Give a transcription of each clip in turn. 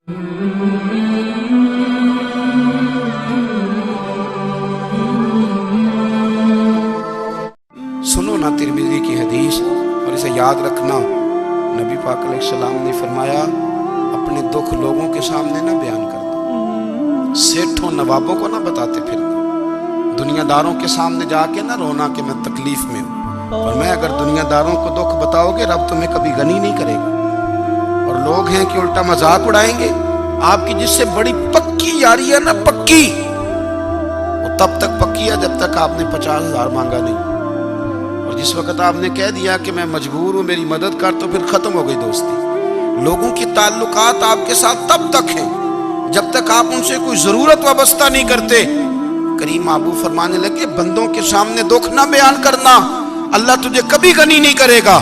سنو نا ترمذی کی حدیث اور اسے یاد رکھنا، نبی پاک علیہ السلام نے فرمایا اپنے دکھ لوگوں کے سامنے نہ بیان کرنا، سیٹھوں نوابوں کو نہ بتاتے پھرنا، دنیا داروں کے سامنے جا کے نہ رونا کہ میں تکلیف میں ہوں، اور میں اگر دنیا داروں کو دکھ بتاؤ گے رب تمہیں کبھی غنی نہیں کرے گا، اور لوگ ہیں کہ الٹا مذاق اڑائیں گے۔ آپ کی جس سے بڑی پکی یاری ہے نا، پکی، وہ تب تک پکی ہے جب تک آپ نے 50,000 مانگا نہیں، اور جس وقت آپ نے کہہ دیا کہ میں مجبور ہوں میری مدد کر، تو پھر ختم ہو گئی دوستی۔ لوگوں کی تعلقات آپ کے ساتھ تب تک ہیں جب تک آپ ان سے کوئی ضرورت وابستہ نہیں کرتے۔ کریم محبوب فرمانے لگے بندوں کے سامنے دکھ نہ بیان کرنا، اللہ تجھے کبھی غنی نہیں کرے گا۔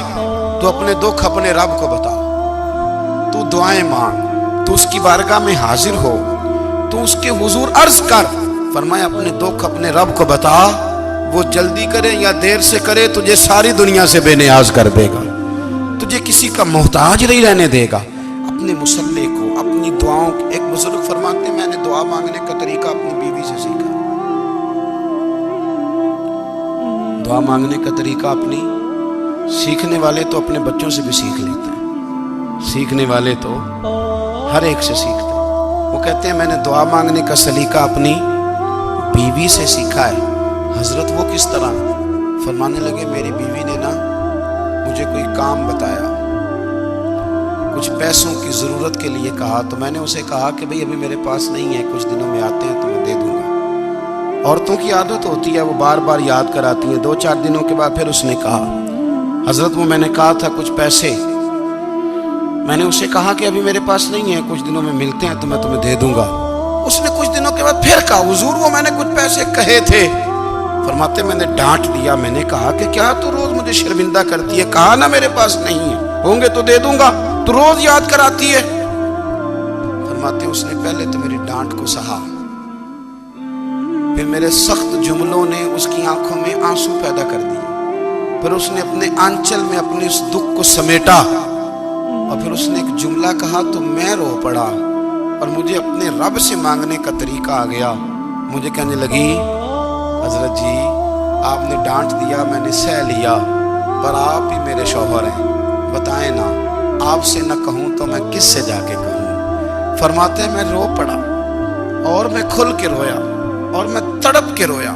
تو اپنے دکھ اپنے رب کو بتا، تو دعائیں مانگ، تو اس کی بارگاہ میں حاضر ہو، تو اس کے حضور عرض کر۔ فرمایا اپنے دکھ اپنے رب کو بتا، وہ جلدی کرے یا دیر سے کرے تجھے ساری دنیا سے بے نیاز کر دے گا، تجھے کسی کا محتاج نہیں رہنے دے گا۔ اپنے مسلح کو، اپنی دعاؤں، ایک بزرگ فرماتے ہیں میں نے دعا مانگنے کا طریقہ اپنی بیوی سے سیکھا۔ دعا مانگنے کا طریقہ اپنی، سیکھنے والے تو اپنے بچوں سے بھی سیکھ لیتے ہیں، سیکھنے والے تو ہر ایک سے سیکھتے ہیں۔ وہ کہتے ہیں میں نے دعا مانگنے کا سلیقہ اپنی بیوی سے سیکھا ہے۔ حضرت وہ کس طرح؟ فرمانے لگے میری بیوی نے نا مجھے کوئی کام بتایا، کچھ پیسوں کی ضرورت کے لیے کہا، تو میں نے اسے کہا کہ بھئی ابھی میرے پاس نہیں ہے، کچھ دنوں میں آتے ہیں تو میں دے دوں گا۔ عورتوں کی عادت ہوتی ہے وہ بار بار یاد کراتی ہیں، 2-4 دنوں کے بعد پھر اس نے کہا حضرت وہ میں نے کہا تھا کچھ پیسے، میں نے اسے کہا کہ ابھی میرے پاس نہیں ہے، کچھ دنوں میں ملتے ہیں تو میں تمہیں دے دوں گا۔ اس نے کچھ دنوں کے بعد پھر کہا حضور وہ میں نے کچھ پیسے کہے تھے۔ فرماتے میں نے ڈانٹ دیا، میں نے کہا کہ کیا تو روز مجھے شرمندہ کرتی ہے، کہا نا میرے پاس نہیں ہے، ہوں گے تو دے دوں گا، تو روز یاد کراتی ہے۔ فرماتے اس نے پہلے تو میری ڈانٹ کو سہا، پھر میرے سخت جملوں نے اس کی آنکھوں میں آنسو پیدا کر دیے، پھر اس نے اپنے آنچل میں اپنے اس دکھ کو سمیٹا، اور پھر اس نے ایک جملہ کہا تو میں رو پڑا، اور مجھے اپنے رب سے مانگنے کا طریقہ آ گیا۔ مجھے کہنے لگی حضرت جی آپ نے ڈانٹ دیا میں نے سہ لیا، پر آپ ہی میرے شوہر ہیں، بتائیں نا آپ سے نہ کہوں تو میں کس سے جا کے کہوں۔ فرماتے ہیں میں رو پڑا، اور میں کھل کے رویا، اور میں تڑپ کے رویا،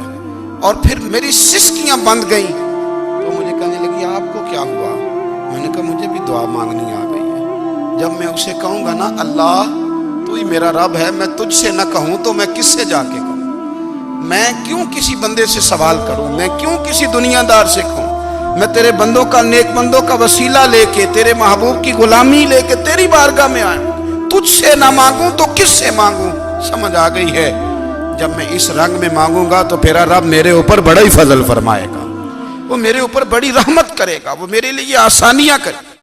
اور پھر میری سسکیاں بند گئیں۔ تو مجھے کہنے لگی آپ کو کیا ہوا؟ میں نے کہا مجھے بھی دعا مانگنی آ گئی ہے، جب میں اسے کہوں گا نا اللہ تو ہی میرا رب ہے، میں تجھ سے نہ کہوں تو میں کس سے جا کے کہوں؟ میں کیوں کسی بندے سے سوال کروں؟ میں کیوں کسی دنیا دار سے کہوں؟ میں تیرے بندوں کا، نیک بندوں کا وسیلہ لے کے، تیرے محبوب کی غلامی لے کے تیری بارگاہ میں آیا، تجھ سے نہ مانگوں تو کس سے مانگوں؟ سمجھ آ گئی ہے؟ جب میں اس رنگ میں مانگوں گا تو پھر رب میرے اوپر بڑا ہی فضل فرمائے گا، وہ میرے اوپر بڑی رحمت کرے گا، وہ میرے لیے آسانیاں کرے گا۔